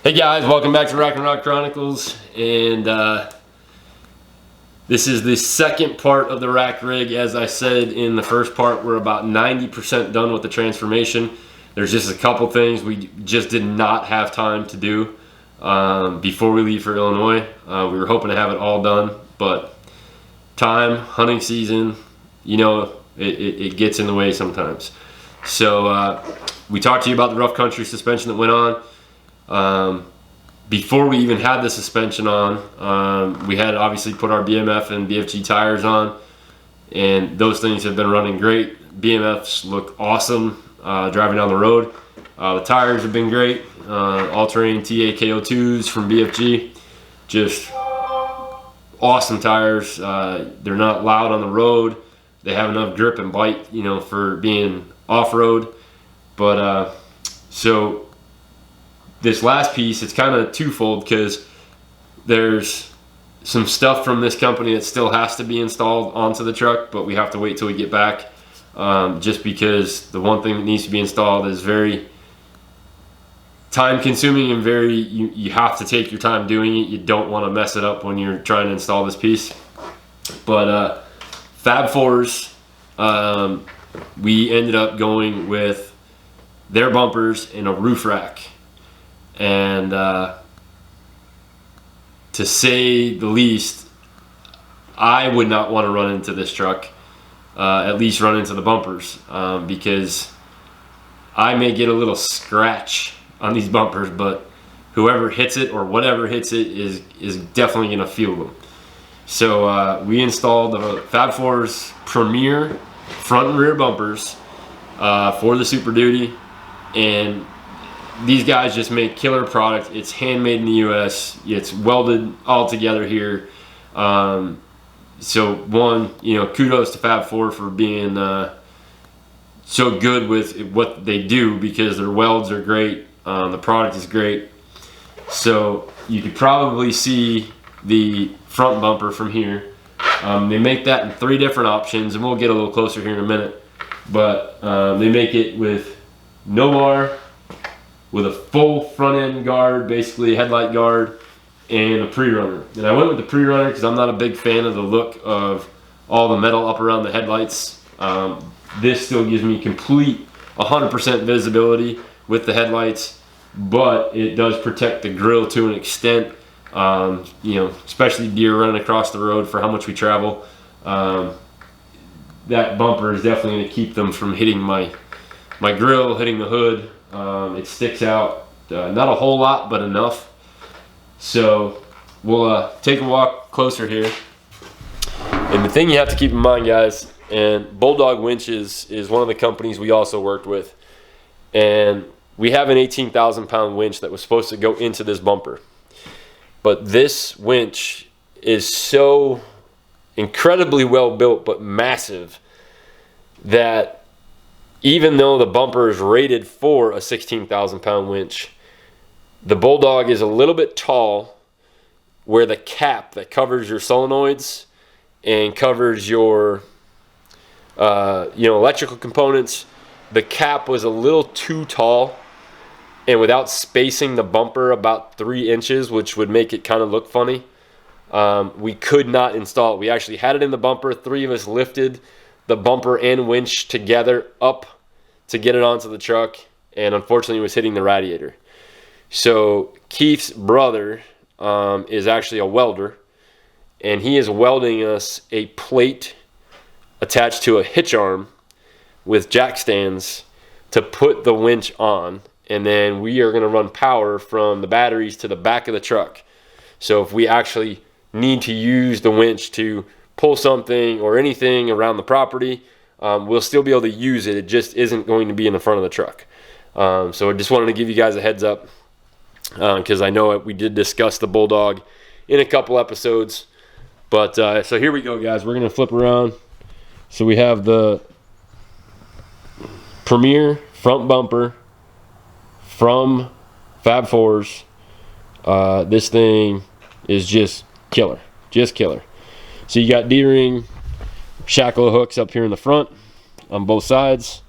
Hey guys, welcome back to Rock and Rock Chronicles, and this is the second part of the rack rig. As I said in the first part, we're about 90% done with the transformation. There's just a couple things we just did not have time to do before we leave for Illinois. We were hoping to have it all done, but time, hunting season, you know, it gets in the way sometimes. So we talked to you about the rough country suspension that went on. Before we even had the suspension on, we had obviously put our BMF and BFG tires on, and those things have been running great. BMFs look awesome driving down the road. The tires have been great. All-terrain TA KO2s from BFG, just awesome tires. They're not loud on the road. They have enough grip and bite, you know, for being off-road. But so this last piece, it's kind of twofold because there's some stuff from this company that still has to be installed onto the truck, but we have to wait till we get back, just because the one thing that needs to be installed is very time consuming and very, you have to take your time doing it. You don't want to mess it up when you're trying to install this piece. But Fab Fours, we ended up going with their bumpers and a roof rack. And to say the least, I would not want to run into this truck, at least run into the bumpers, because I may get a little scratch on these bumpers, but whoever hits it or whatever hits it is definitely going to feel them. So we installed the Fab Fours Premier front and rear bumpers for the Super Duty, and these guys just make killer product. It's handmade in the US. It's welded all together here. So one, you know, kudos to Fab Four for being so good with what they do, because their welds are great. The product is great. So you could probably see the front bumper from here. They make that in 3 different options, and we'll get a little closer here in a minute. But they make it with no bar, with a full front end guard, basically a headlight guard, and a pre-runner. And I went with the pre-runner because I'm not a big fan of the look of all the metal up around the headlights. This still gives me complete 100% visibility with the headlights, but it does protect the grill to an extent. You know, especially deer running across the road for how much we travel. That bumper is definitely going to keep them from hitting my grill, hitting the hood. It sticks out, not a whole lot, but enough. So we'll take a walk closer here. And the thing you have to keep in mind, guys, and Bulldog Winch is one of the companies we also worked with, and we have an 18,000 pound winch that was supposed to go into this bumper. But this winch is so incredibly well built but massive that even though the bumper is rated for a 16,000 pound winch, the Bulldog is a little bit tall, where the cap that covers your solenoids and covers your electrical components, the cap was a little too tall, and without spacing the bumper about 3 inches, which would make it kind of look funny, we could not install it. We actually had it in the bumper. 3 of us lifted the bumper and winch together up to get it onto the truck, and unfortunately it was hitting the radiator. So Keith's brother is actually a welder, and he is welding us a plate attached to a hitch arm with jack stands to put the winch on, and then we are going to run power from the batteries to the back of the truck. So if we actually need to use the winch to pull something or anything around the property, we'll still be able to use it. It just isn't going to be in the front of the truck. So I just wanted to give you guys a heads up, because I know we did discuss the Bulldog in a couple episodes. But so here we go, guys. We're going to flip around. So we have the Premier front bumper from Fab Fours. This thing is just killer. Just killer. So you got D-ring shackle hooks up here in the front on both sides.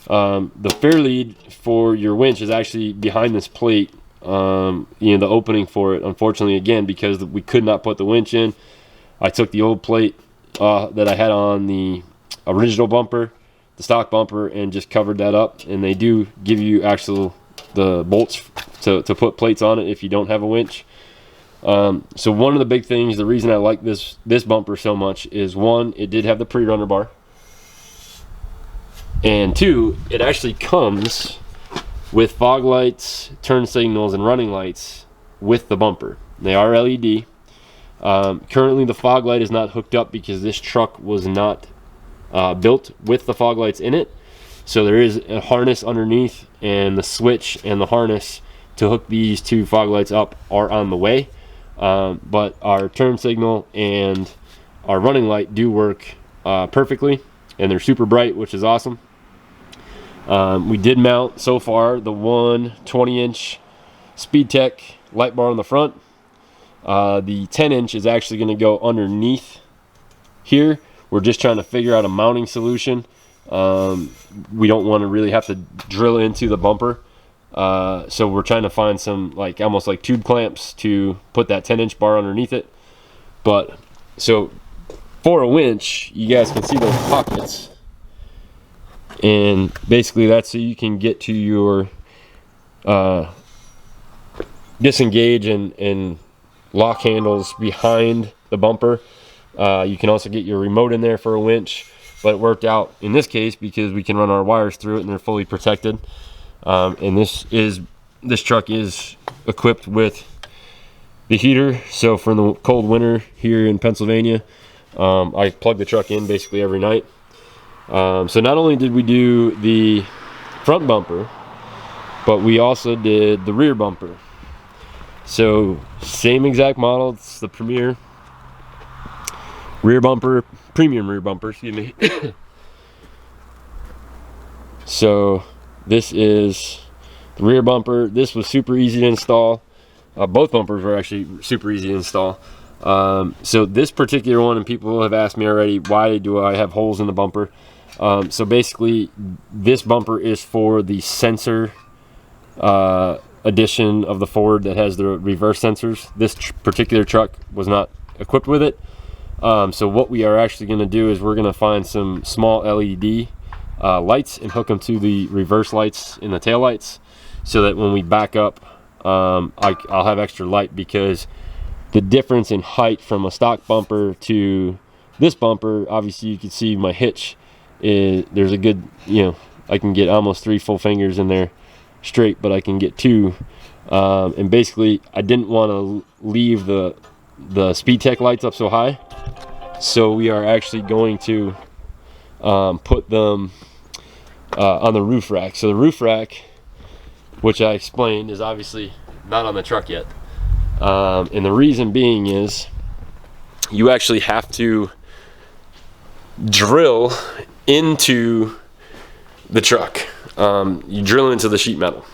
The fair lead for your winch is actually behind this plate the opening for it. Unfortunately, again, because we could not put the winch in, I took the old plate that I had on the original bumper, the stock bumper, and just covered that up. And they do give you the bolts to put plates on it if you don't have a winch. So one of the big things, the reason I like this bumper so much is, one, it did have the pre-runner bar, and two, it actually comes with fog lights, turn signals, and running lights with the bumper. They are LED. Currently the fog light is not hooked up because this truck was not built with the fog lights in it. So there is a harness underneath, and the switch and the harness to hook these two fog lights up are on the way. But our turn signal and our running light do work perfectly, and they're super bright, which is awesome. We did mount so far the 20-inch SpeedTech light bar on the front. The 10-inch is actually going to go underneath here. We're just trying to figure out a mounting solution. We don't want to really have to drill into the bumper. So we're trying to find some almost like tube clamps to put that 10-inch bar underneath it. But so for a winch, you guys can see those pockets. And basically that's so you can get to your disengage and lock handles behind the bumper. You can also get your remote in there for a winch, but it worked out in this case because we can run our wires through it and they're fully protected. And this truck is equipped with the heater, so for the cold winter here in Pennsylvania, I plug the truck in basically every night. So not only did we do the front bumper, but we also did the rear bumper. So same exact model, it's the Premier rear bumper, premium rear bumper, excuse me. So this is the rear bumper. This was super easy to install. Both bumpers were actually super easy to install. So this particular one, and people have asked me already, why do I have holes in the bumper? So basically this bumper is for the sensor edition of the Ford that has the reverse sensors. This particular truck was not equipped with it. So what we are actually going to do is we're going to find some small LED lights and hook them to the reverse lights in the tail lights, so that when we back up, I'll have extra light, because the difference in height from a stock bumper to this bumper, obviously you can see my hitch is, there's a good, I can get almost 3 full fingers in there straight, but I can get 2. And basically I didn't want to leave the SpeedTech lights up so high, so we are actually going to put them on the roof rack. So the roof rack, which I explained, is obviously not on the truck yet. And the reason being is you actually have to drill into the truck. You drill into the sheet metal,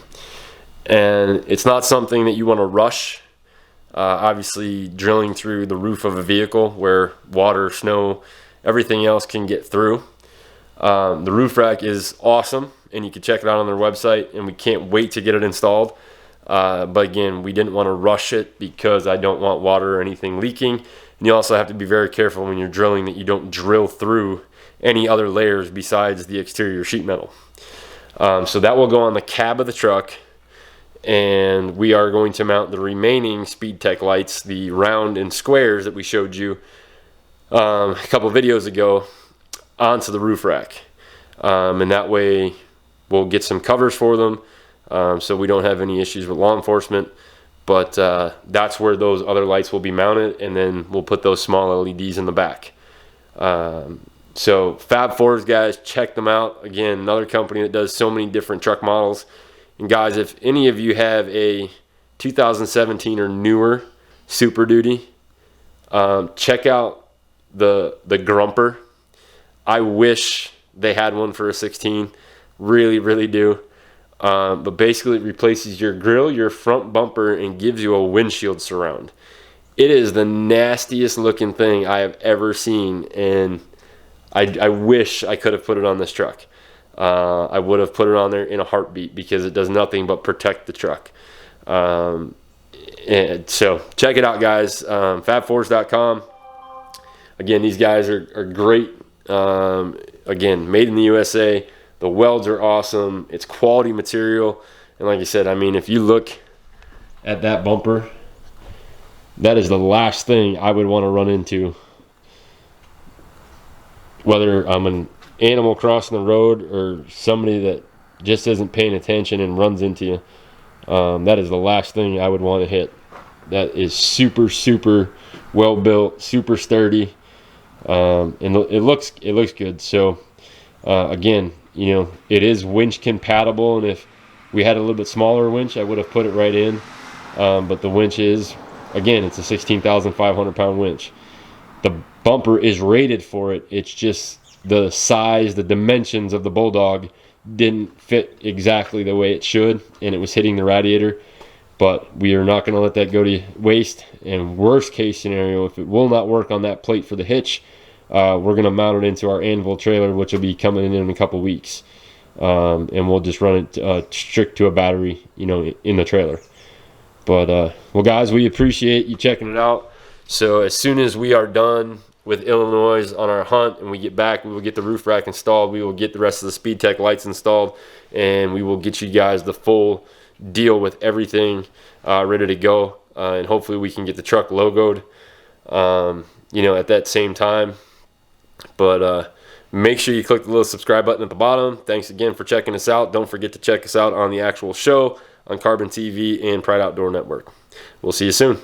and it's not something that you want to rush. Obviously drilling through the roof of a vehicle where water, snow, everything else can get through. The roof rack is awesome, and you can check it out on their website, and we can't wait to get it installed. But again, we didn't want to rush it because I don't want water or anything leaking. And you also have to be very careful when you're drilling that you don't drill through any other layers besides the exterior sheet metal. So that will go on the cab of the truck, and we are going to mount the remaining SpeedTech lights, the round and squares that we showed you a couple videos ago, onto the roof rack. And that way we'll get some covers for them, so we don't have any issues with law enforcement. But that's where those other lights will be mounted, and then we'll put those small LEDs in the back. So Fab Fours, guys, check them out. Again, another company that does so many different truck models. And guys, if any of you have a 2017 or newer Super Duty, check out the Grumper. I wish they had one for a 16. Really, really do. But basically it replaces your grill, your front bumper, and gives you a windshield surround. It is the nastiest looking thing I have ever seen, and I wish I could have put it on this truck. I would have put it on there in a heartbeat, because it does nothing but protect the truck. And so check it out, guys. Fab4s.com. Again, these guys are great. Again, made in the USA. The welds are awesome. It's quality material. And like I said, I mean, if you look at that bumper, that is the last thing I would want to run into. Whether I'm an animal crossing the road or somebody that just isn't paying attention and runs into you, that is the last thing I would want to hit. That is super, super well built, super sturdy, and it looks good. So again, you know, it is winch compatible, and if we had a little bit smaller winch, I would have put it right in. But the winch is, again, it's a 16,500 pound winch. The bumper is rated for it. It's just the size, the dimensions of the Bulldog didn't fit exactly the way it should, and it was hitting the radiator. But we are not going to let that go to waste. And worst case scenario, if it will not work on that plate for the hitch, we're going to mount it into our anvil trailer, which will be coming in a couple weeks. And we'll just run it strict to a battery, you know, in the trailer. But well, guys, we appreciate you checking it out. So as soon as we are done with Illinois on our hunt and we get back, we will get the roof rack installed. We will get the rest of the Speed Tech lights installed, and we will get you guys the full deal with everything ready to go. And hopefully we can get the truck logoed, you know, at that same time. But make sure you click the little subscribe button at the bottom. Thanks again for checking us out. Don't forget to check us out on the actual show on Carbon TV and Pride Outdoor Network. We'll see you soon.